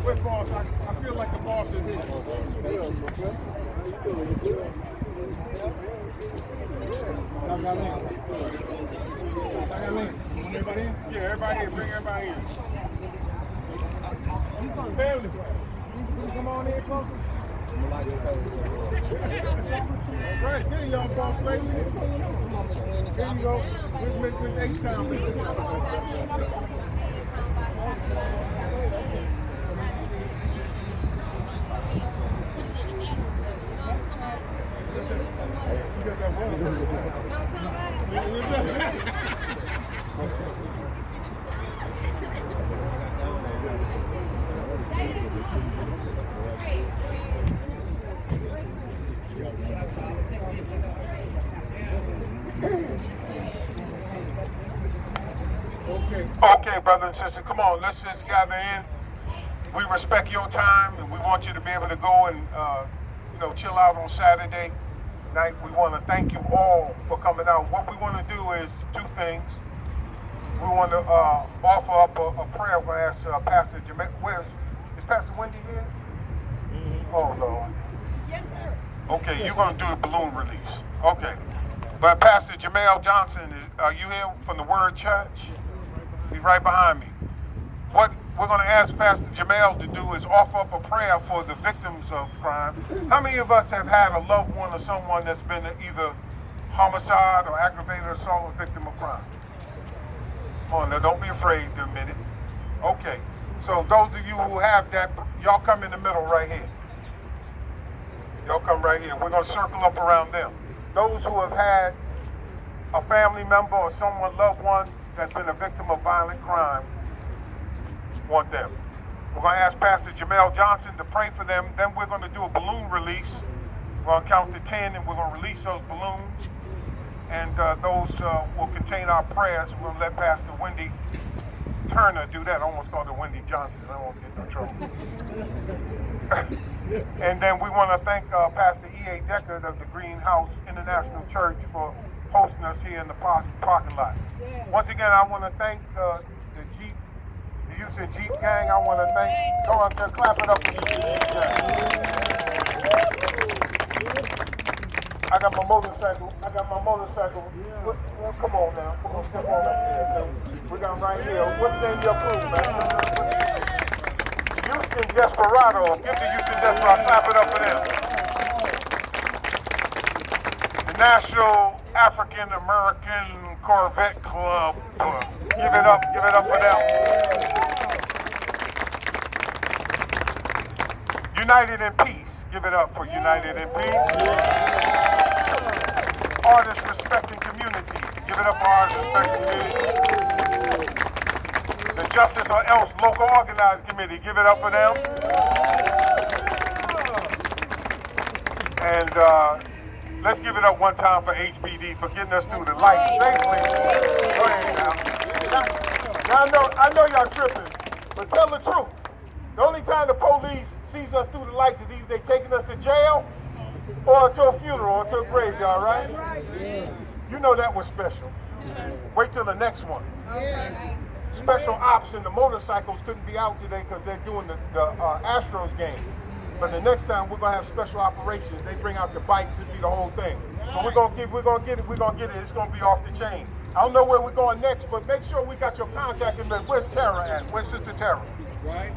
Where's boss? I feel like the boss is here. Everybody in? Yeah, everybody in. Bring everybody in. Family. Come on in, folks. Right, there you are, boss lady. There you go. Miss H-Town. You got that Okay, brother and sister, come on, let's just gather in. We respect your time, and we want you to be able to go and chill out on Saturday night. We want to thank you all for coming out. What we want to do is two things. We want to offer up a prayer. We're going to ask Pastor Jamel. Is Pastor Wendy here? Oh, Lord. Yes, sir. Okay, you're going to do the balloon release. Okay. But Pastor Jamel Johnson, are you here from the Word Church? He's right behind me. What we're going to ask Pastor Jamel to do is offer up a prayer for the victims of crime. How many of us have had a loved one or someone that's been either homicide or aggravated assault or victim of crime? Come on, now don't be afraid to admit it. Okay, so those of you who have that, y'all come in the middle right here. Y'all come right here. We're going to circle up around them. Those who have had a family member or someone, loved one, that's been a victim of violent crime, want them. We're going to ask Pastor Jamel Johnson to pray for them. Then we're going to do a balloon release. We're going to count to 10 and we're going to release those balloons. And those will contain our prayers. We're going to let Pastor Wendy Turner do that. I almost called her Wendy Johnson. I won't get in no trouble. And then we want to thank Pastor E.A. Deckard of the Greenhouse International Church for hosting us here in the parking lot. Once again, I want to thank the Youth and Jeep Gang. I want to thank, go on, just clap it up for you. I got my motorcycle. Come on now. Come on, step on up here. So we got them right here. What's the name of your crew, man? Houston Desperado. Give the Houston Desperado. Clap it up for them. The National African American Corvette Club. Give it up for them. United in Peace. Give it up for United in Peace. Artists Respecting Community. Give it up for Artists Respecting Community. The Justice or Else Local Organized Committee. Give it up for them. And let's give it up one time for HPD for getting us through the lights safely. Go ahead now. Now I know y'all tripping, but tell the truth. The only time the police sees us through the lights is either they taking us to jail or to a funeral or to a graveyard, right? You know that was special. Wait till the next one. Special ops and the motorcycles couldn't be out today because they're doing the Astros game. But the next time we're gonna have special operations. They bring out the bikes and do the whole thing. So we're gonna get it. It's gonna be off the chain. I don't know where we're going next, but make sure we got your contact information. Where's Tara at? Where's Sister Tara? Right.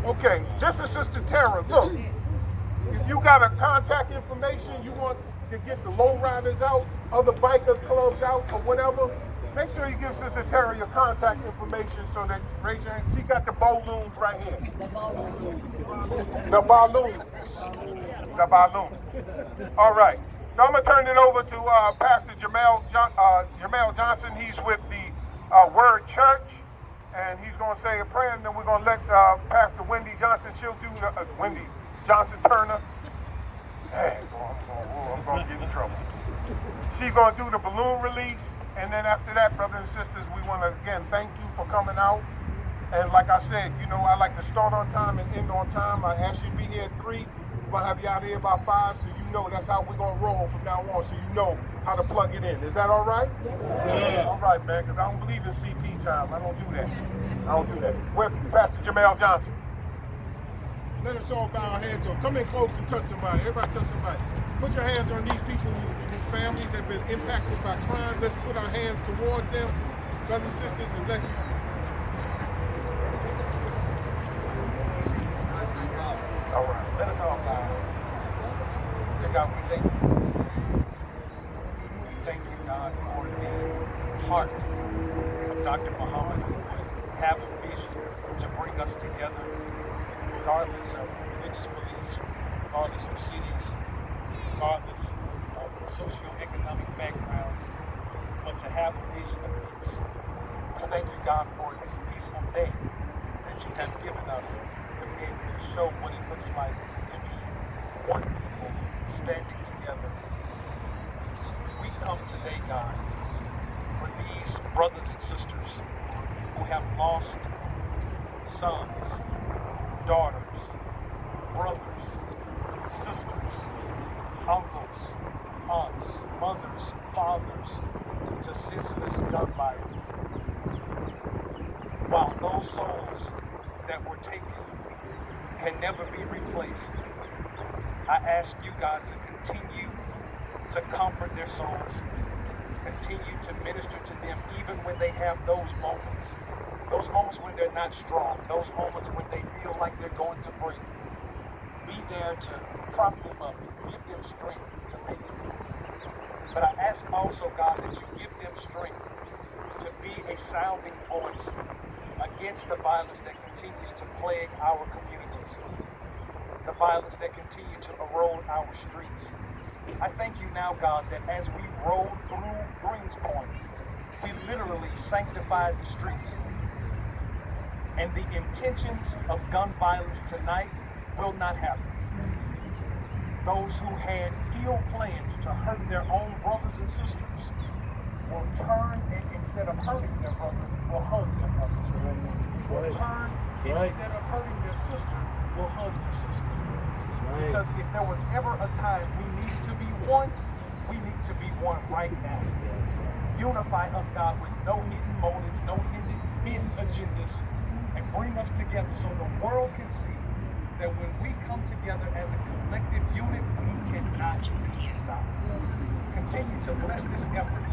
Okay, this is Sister Tara. Look, if you got a contact information, you want to get the lowriders out, other biker clubs out, or whatever, make sure you give Sister Tara your contact information so that, raise your hand. She got the balloons right here. The balloon. All right. So I'm going to turn it over to Pastor Jamel Johnson. He's with the Word Church. And he's going to say a prayer, and then we're going to let Pastor Wendy Johnson, she'll do Wendy Johnson Turner. Hey, I'm going to get in trouble. She's going to do the balloon release, and then after that, brothers and sisters, we want to, again, thank you for coming out. And like I said, I like to start on time and end on time. I asked you to be here at 3. We're going to have you out here by 5, so that's how we're going to roll from now on, so how to plug it in. Is that all right? Yes, sir. All right, man, because I don't believe in CP time. I don't do that. I don't do that. Where's Pastor Jamel Johnson? Let us all bow our heads. Come in close and touch somebody. Everybody touch somebody. Put your hands on these people whose families have been impacted by crime. Let's put our hands toward them, brothers and sisters, and let's... All right, let us all bow. Dear God, we thank you for this day. We thank you, God, for the heart of Dr. Muhammad, who would have a vision to bring us together, regardless of religious beliefs, regardless of cities, regardless of socioeconomic backgrounds, but to have a vision of peace. We thank you, God, for this peaceful day that you have given us to be able to show what it looks like to be one people standing together. We come today, God, for these brothers and sisters who have lost sons, daughters, brothers, sisters, uncles, aunts, mothers, fathers, to senseless gun violence. While those souls that were taken can never be replaced, I ask you, God, to continue to comfort their souls, continue to minister to them even when they have those moments when they're not strong, those moments when they feel like they're going to break. Be there to prop them up, give them strength to make it through. But I ask also, God, that you give them strength to be a sounding voice against the violence that continues to plague our communities, the violence that continues to erode our streets. I thank you now, God, that as we rode through Greenspoint, we literally sanctified the streets. And the intentions of gun violence tonight will not happen. Those who had ill plans to hurt their own brothers and sisters will turn, and instead of hurting their brother, will hug their brothers. Will turn, instead of hurting their sister, will hug their sister. Because if there was ever a time we need to be one, we need to be one right now. Unify us, God, with no hidden motives, no hidden agendas, and bring us together so the world can see that when we come together as a collective unit, we cannot be stopped. Continue to bless this effort.